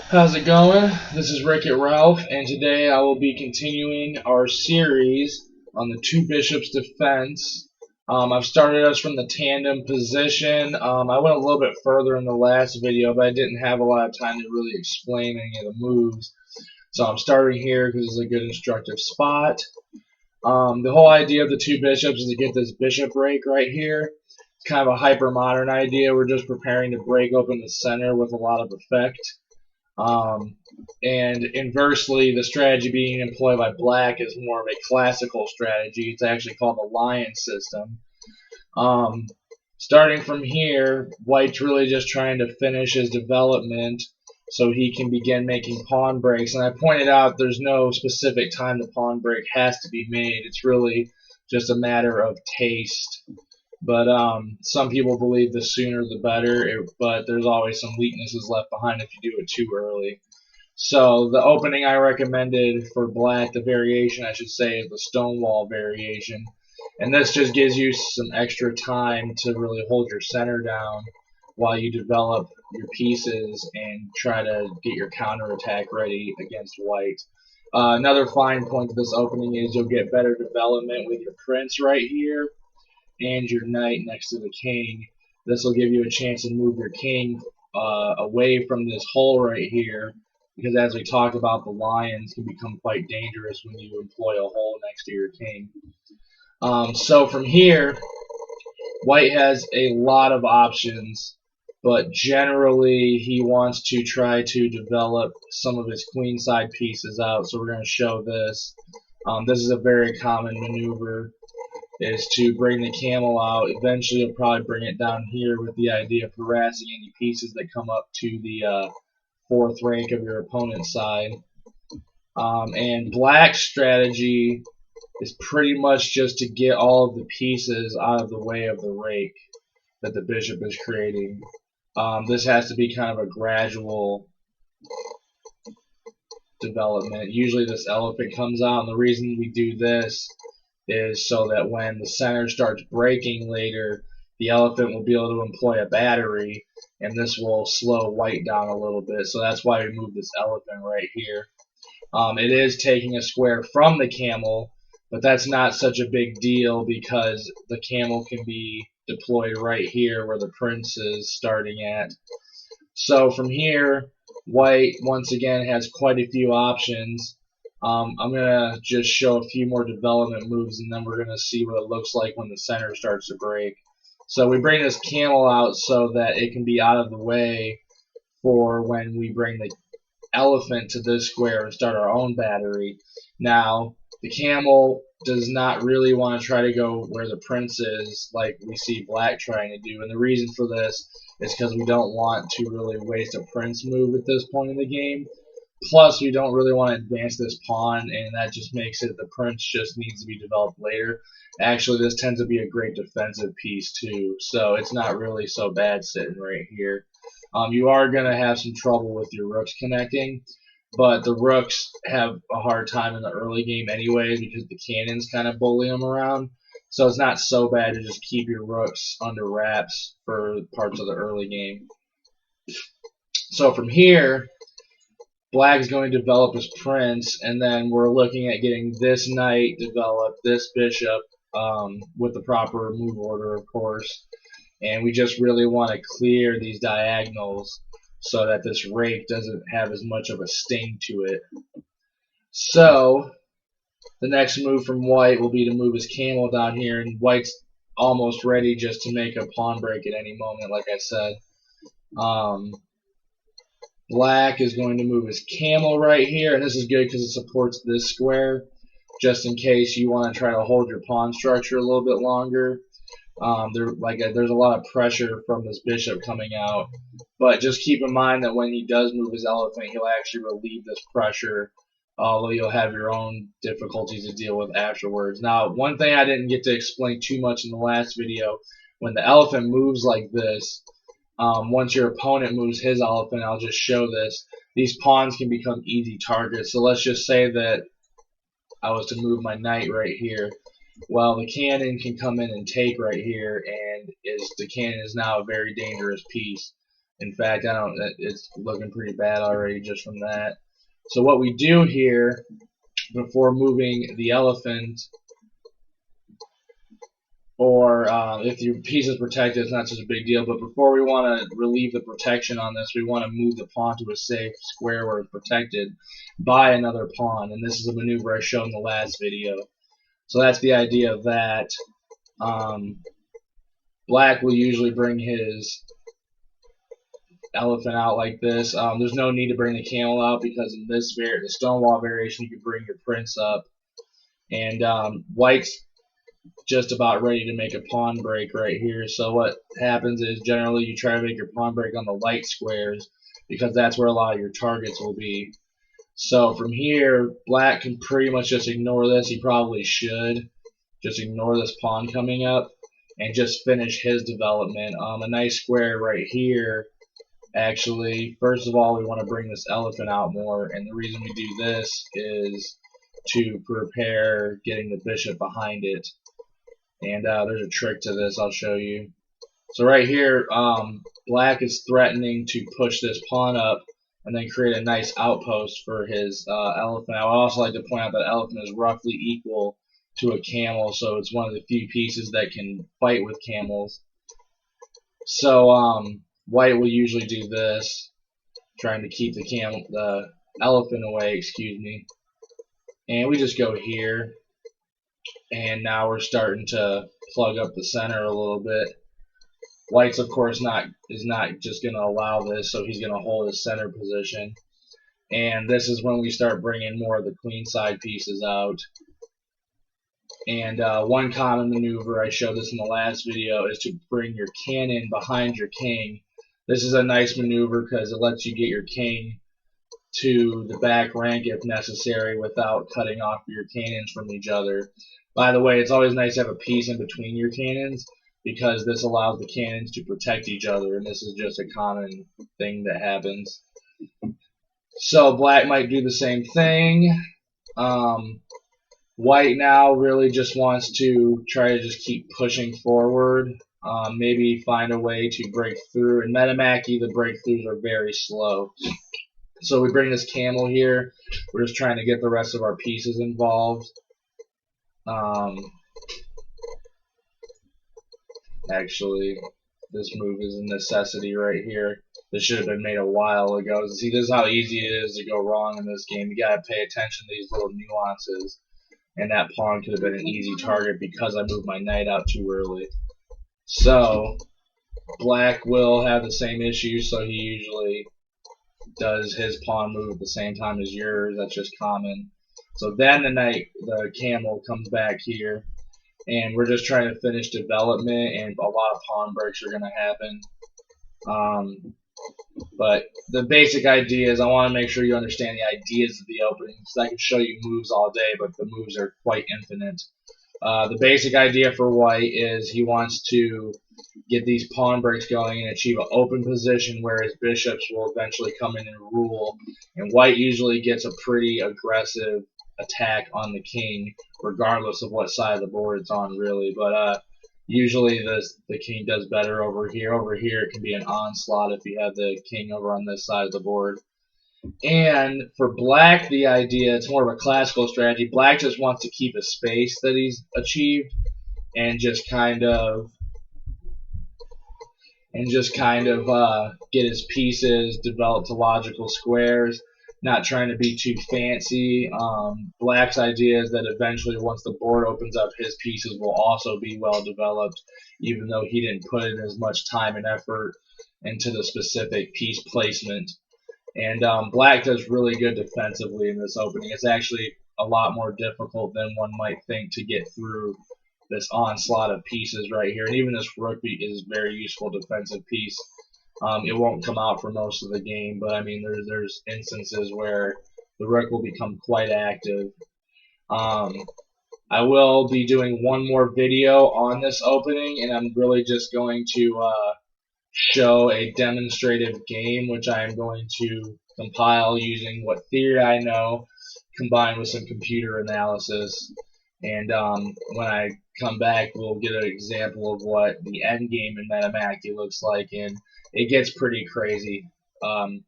How's it going? This is Rick at Ralph, and today I will be continuing our series on the two bishops defense. I've started us from the tandem position. I went a little bit further in the last video, but I didn't have a lot of time to really explain any of the moves. So I'm starting here because it's a good instructive spot. The whole idea of the two bishops is to get this bishop break right here. It's kind of a hyper modern idea. We're just preparing to break open the center with a lot of effect. And inversely, the strategy being employed by black is more of a classical strategy. It's actually called the lion system. Um, Starting from here, white's really just trying to finish his development so he can begin making pawn breaks. And I pointed out there's no specific time the pawn break has to be made. It's really just a matter of taste. But some people believe the sooner the better, but there's always some weaknesses left behind if you do it too early. So the opening I recommended for black, the variation I should say, is the stonewall variation. And this just gives you some extra time to really hold your center down while you develop your pieces and try to get your counterattack ready against white. Another fine point to this opening is you'll get better development with your prince right here and your knight next to the king. This will give you a chance to move your king away from this hole right here, because as we talked about, the lions can become quite dangerous when you employ a hole next to your king. So from here, white has a lot of options, but generally he wants to try to develop some of his queenside pieces out. So we're going to show this. This is a very common maneuver, is to bring the camel out. Eventually you'll probably bring it down here with the idea of harassing any pieces that come up to the fourth rank of your opponent's side. And black's strategy is pretty much just to get all of the pieces out of the way of the rake that the bishop is creating. This has to be kind of a gradual development. Usually this elephant comes out, and the reason we do this is so that when the center starts breaking later, the elephant will be able to employ a battery, and this will slow white down a little bit. So that's why we move this elephant right here. It is taking a square from the camel, but that's not such a big deal because the camel can be deployed right here where the prince is starting at. So from here, white once again has quite a few options. I'm going to just show a few more development moves, and then we're going to see what it looks like when the center starts to break. So we bring this camel out so that it can be out of the way for when we bring the elephant to this square and start our own battery. Now, the camel does not really want to try to go where the prince is like we see black trying to do. And the reason for this is because we don't want to really waste a prince move at this point in the game. Plus, we don't really want to advance this pawn, and that just makes it the prince just needs to be developed later. Actually, this tends to be a great defensive piece too, so it's not really so bad sitting right here. You are going to have some trouble with your rooks connecting, but the rooks have a hard time in the early game anyways because the cannons kind of bully them around. So it's not so bad to just keep your rooks under wraps for parts of the early game. So from here, black is going to develop his prince, and then we're looking at getting this knight developed, this bishop, with the proper move order, of course. And we just really want to clear these diagonals so that this rake doesn't have as much of a sting to it. So the next move from white will be to move his camel down here, and white's almost ready just to make a pawn break at any moment, like I said. Black is going to move his camel right here, and this is good because it supports this square, just in case you want to try to hold your pawn structure a little bit longer. There's a lot of pressure from this bishop coming out, but just keep in mind that when he does move his elephant, he'll actually relieve this pressure, although you'll have your own difficulties to deal with afterwards. Now, one thing I didn't get to explain too much in the last video, when the elephant moves like this, once your opponent moves his elephant, I'll just show this, these pawns can become easy targets. So let's just say that I was to move my knight right here. Well, the cannon can come in and take right here, and the cannon is now a very dangerous piece. In fact, I don't. It's looking pretty bad already just from that. So what we do here before moving the elephant, or if your piece is protected, it's not such a big deal. But before we want to relieve the protection on this, we want to move the pawn to a safe square where it's protected by another pawn. And this is a maneuver I showed in the last video. So that's the idea of that. Black will usually bring his elephant out like this. There's no need to bring the camel out because in this the stonewall variation, you can bring your prince up. And white's just about ready to make a pawn break right here. So what happens is generally you try to make your pawn break on the light squares because that's where a lot of your targets will be. So from here, black can pretty much just ignore this. He probably should just ignore this pawn coming up and just finish his development. A nice square right here. Actually, first of all, we want to bring this elephant out more, and the reason we do this is to prepare getting the bishop behind it. And there's a trick to this I'll show you. So right here, black is threatening to push this pawn up and then create a nice outpost for his elephant. I would also like to point out that elephant is roughly equal to a camel, so it's one of the few pieces that can fight with camels. So white will usually do this, trying to keep the elephant away, excuse me. And we just go here, and now we're starting to plug up the center a little bit. White's of course is not just going to allow this, so he's going to hold his center position. And this is when we start bringing more of the queen side pieces out. And one common maneuver, I showed this in the last video, is to bring your cannon behind your king. This is a nice maneuver because it lets you get your king to the back rank if necessary without cutting off your cannons from each other. By the way, it's always nice to have a piece in between your cannons because this allows the cannons to protect each other, and this is just a common thing that happens. So black might do the same thing. White now really just wants to try to just keep pushing forward, maybe find a way to break through. In Metamachy, the breakthroughs are very slow. So we bring this camel here. We're just trying to get the rest of our pieces involved. Actually, this move is a necessity right here. This should have been made a while ago. See, this is how easy it is to go wrong in this game. You gotta pay attention to these little nuances. And that pawn could have been an easy target because I moved my knight out too early. So black will have the same issue, so he usually does his pawn move at the same time as yours. That's just common. So then the camel comes back here, and we're just trying to finish development, and a lot of pawn breaks are going to happen. But the basic idea is I want to make sure you understand the ideas of the opening, because I can show you moves all day, but the moves are quite infinite. The basic idea for white is he wants to get these pawn breaks going and achieve an open position where his bishops will eventually come in and rule. And white usually gets a pretty aggressive attack on the king, regardless of what side of the board it's on, really. But usually the king does better over here. Over here it can be an onslaught if you have the king over on this side of the board. And for black, the idea, it's more of a classical strategy. Black just wants to keep a space that he's achieved and just kind of get his pieces developed to logical squares, not trying to be too fancy. Black's idea is that eventually once the board opens up, his pieces will also be well developed, even though he didn't put in as much time and effort into the specific piece placement. And black does really good defensively in this opening. It's actually a lot more difficult than one might think to get through this onslaught of pieces right here. And even this rook is a very useful defensive piece. It won't come out for most of the game, but I mean there's instances where the rook will become quite active. I will be doing one more video on this opening, and I'm really just going to show a demonstrative game, which I am going to compile using what theory I know combined with some computer analysis. And when I come back, we'll get an example of what the end game in Metamachy looks like, and it gets pretty crazy. Um,